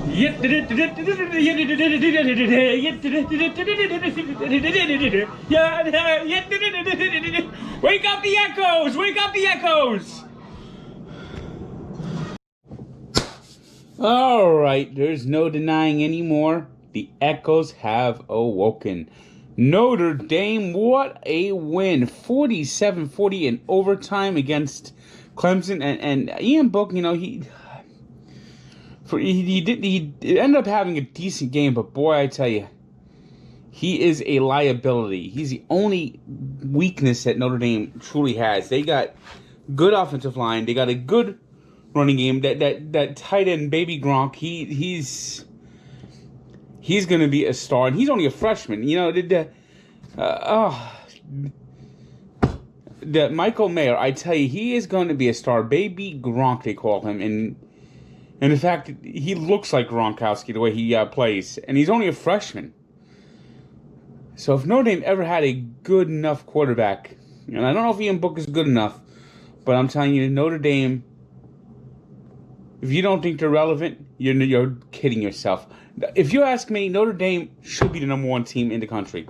Wake up the echoes! Wake up the echoes! All right, there's no denying anymore. The echoes have awoken. Notre Dame, what a win. 47-40 in overtime against Clemson. And Ian Book, you know, he ended up having a decent game, but boy, I tell you, he is a liability. He's the only weakness that Notre Dame truly has. They got good offensive line. They got a good running game. That tight end, Baby Gronk, he's going to be a star, and he's only a freshman. You know, the Michael Mayer, I tell you, he is going to be a star. Baby Gronk, they call him, and in fact, he looks like Gronkowski the way he plays, and he's only a freshman. So if Notre Dame ever had a good enough quarterback, and I don't know if Ian Book is good enough, but I'm telling you, Notre Dame, if you don't think they're relevant, you're kidding yourself. If you ask me, Notre Dame should be the number one team in the country.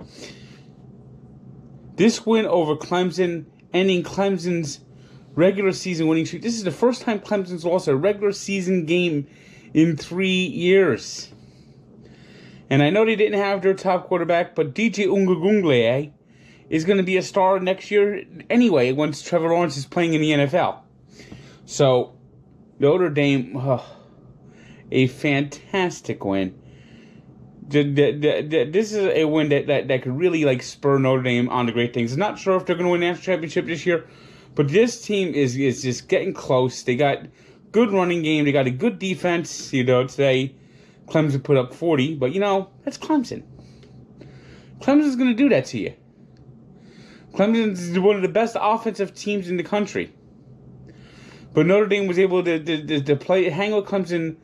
This win over Clemson, ending Clemson's regular season winning streak. This is the first time Clemson's lost a regular season game in 3 years. And I know they didn't have their top quarterback, but DJ Uiagalelei is going to be a star next year anyway once Trevor Lawrence is playing in the NFL. So, Notre Dame, a fantastic win. This is a win that could really spur Notre Dame on to great things. I'm not sure if they're going to win the national championship this year, but this team is just getting close. They got good running game. They got a good defense. You know, today Clemson put up 40, but you know, that's Clemson. Clemson's going to do that to you. Clemson's one of the best offensive teams in the country. But Notre Dame was able to hang with Clemson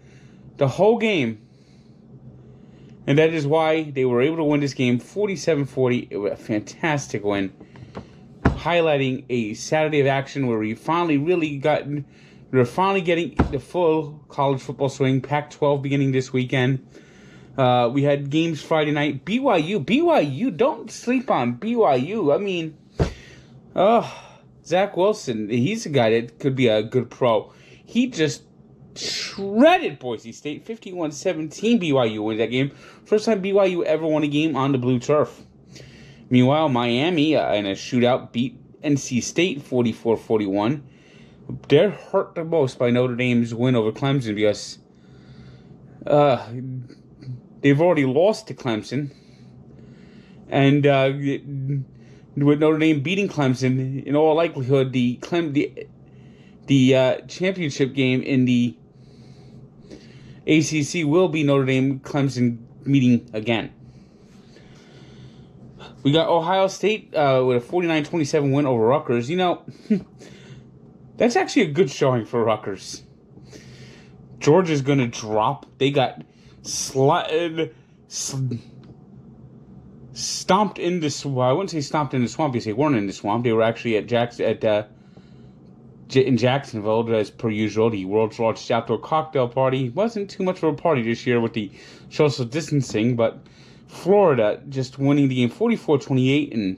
the whole game. And that is why they were able to win this game 47-40. It was a fantastic win. Highlighting a Saturday of action where we're finally getting the full college football swing. Pac-12 beginning this weekend. We had games Friday night. BYU, don't sleep on BYU. I mean, Zach Wilson, he's a guy that could be a good pro. He just shredded Boise State, 51-17. BYU wins that game. First time BYU ever won a game on the blue turf. Meanwhile, Miami in a shootout beat NC State 44-41. They're hurt the most by Notre Dame's win over Clemson because they've already lost to Clemson. And with Notre Dame beating Clemson, in all likelihood, the championship game in the ACC will be Notre Dame-Clemson meeting again. We got Ohio State with a 49-27 win over Rutgers. You know, that's actually a good showing for Rutgers. Georgia's going to drop. They got stomped in the swamp. I wouldn't say stomped in the swamp because they weren't in the swamp. They were actually in Jacksonville, as per usual. The world's largest outdoor cocktail party wasn't too much of a party this year with the social distancing, but Florida just winning the game 44-28, and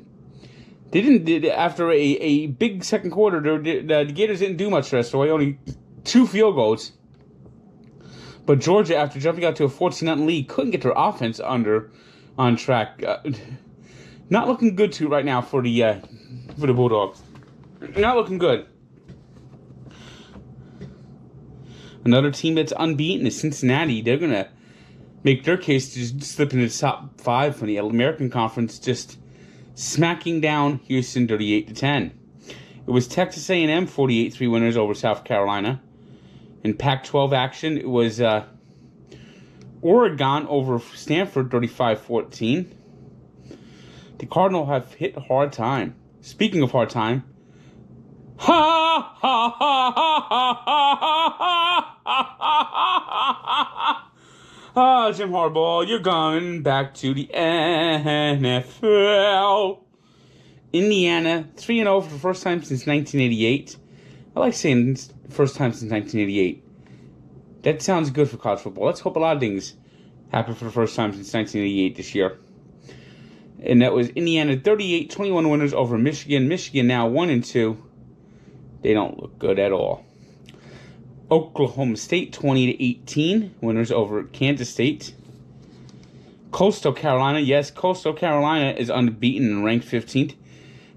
after a big second quarter, the Gators didn't do much the rest of the way, only 2 field goals. But Georgia, after jumping out to a 14-0 lead, couldn't get their offense on track. Not looking good right now for the Bulldogs. Not looking good. Another team that's unbeaten is Cincinnati. They're going to make their case to slip into the top 5 from the American Conference, just smacking down Houston 38-10. It was Texas A&M 48-3 winners over South Carolina. In Pac-12 action, it was Oregon over Stanford 35-14. The Cardinals have hit a hard time. Speaking of hard time, ha ha ha ha ha ha ha ha! Jim Harbaugh, you're going back to the NFL. Indiana 3-0 for the first time since 1988. I like saying first time since 1988. That sounds good for college football. Let's hope a lot of things happen for the first time since 1988 this year. And that was Indiana 38-21 winners over Michigan. Michigan now 1-2. They don't look good at all. Oklahoma State 20-18 winners over Kansas State. Coastal Carolina, yes, Coastal Carolina is unbeaten and ranked 15th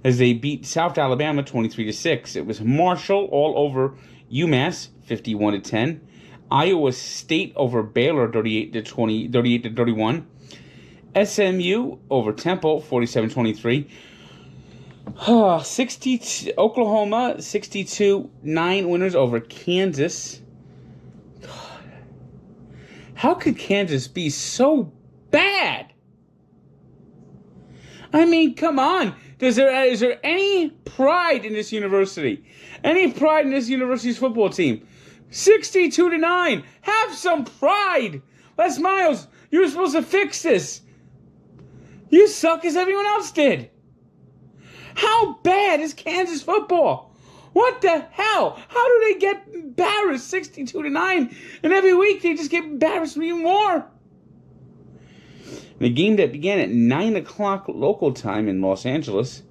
as they beat South Alabama 23-6. It was Marshall all over UMass 51-10. Iowa State over Baylor 38-31. SMU over Temple 47-23. Oklahoma 62-9 winners over Kansas. How could Kansas be so bad? I mean, come on. Is there any pride in this university? Any pride in this university's football team? 62-9. Have some pride. Les Miles, you were supposed to fix this. You suck as everyone else did. How bad is Kansas football? What the hell? How do they get embarrassed 62-9? And every week they just get embarrassed even more. In a game that began at 9 o'clock local time in Los Angeles,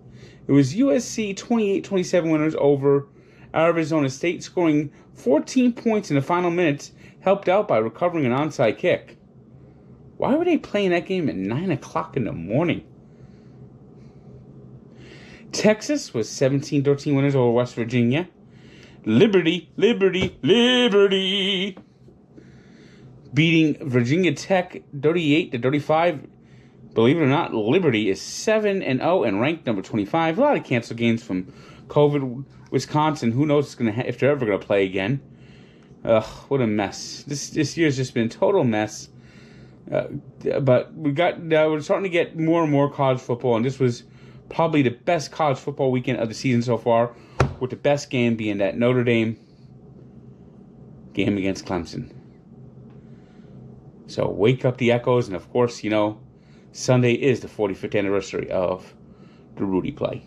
it was USC 28-27 winners over Arizona State, scoring 14 points in the final minutes, helped out by recovering an onside kick. Why were they playing that game at 9 o'clock in the morning? Texas was 17-13 winners over West Virginia. Liberty beating Virginia Tech 38-35. Believe it or not, Liberty is 7-0 and ranked number 25. A lot of canceled games from COVID. Wisconsin, who knows if they're ever going to play again. Ugh, what a mess. This year's just been a total mess. But we're starting to get more and more college football, and this was probably the best college football weekend of the season so far, with the best game being that Notre Dame game against Clemson. So wake up the echoes, and of course, Sunday is the 45th anniversary of the Rudy play.